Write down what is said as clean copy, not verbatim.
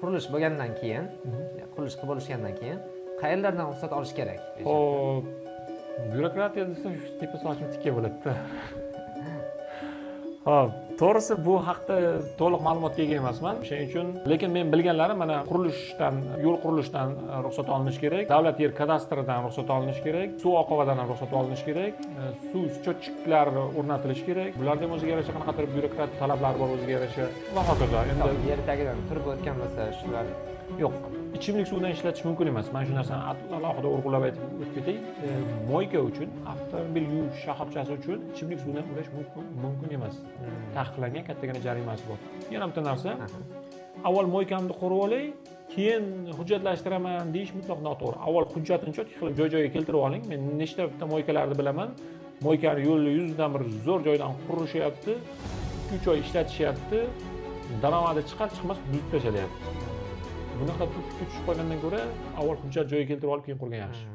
qurilish bo'lgandan keyin, qurilish qilib bo'lishgandan keyin qayerlardan ruxsat olish kerak? Hop, byurokratiya desa shu tepa sochim tikka bo'ladi-da. Hop, to'g'risi bu haqda to'liq ma'lumotga ega emasman. Shuning uchun, lekin men bilganlarim mana qurilishdan, yo'l qurilishidan ruxsat olinish kerak, davlat yer kadastridan ruxsat olinish kerak, suv oqovadan ham ruxsat olinish kerak, suv счетчиклari o'rnatilishi kerak. Bularda ham o'ziga yarasha qanaqadir byurokratik talablar bor o'ziga yarasha va hokazo. Endi yer tagidan turib o'tgan bo'lsa, shular yo'q. Ichimlik suvdan ishlatish mumkin emas. Men shu narsani alohida o'rg'ulab aytib o'tib ketay. Moyka uchun, avtomobil yuvish shoxobchasi uchun ichimlik suvdan ulash mumkin emas. Taqiqlangan kattagina jarimasi bor. Yana bitta narsa, avval moykamni qurib olay, keyin hujjatlashtiraman deyish mutlaq noto'g'ri. Avval hujjatini cho'tki qilib joy-joyiga keltirib oling. Men nechta bitta moykalarni bilaman. Moykani yo'lni yuzidan bir zo'r joydan qurishyapti, 3 oy ishlatishyapti, daromadi chiqar-chiqmas buzib tashalyapti. Bunaqa tushib qo'ygandan ko'ra avval hujjat joyiga keltirib olib keyin qurgan yaxshi.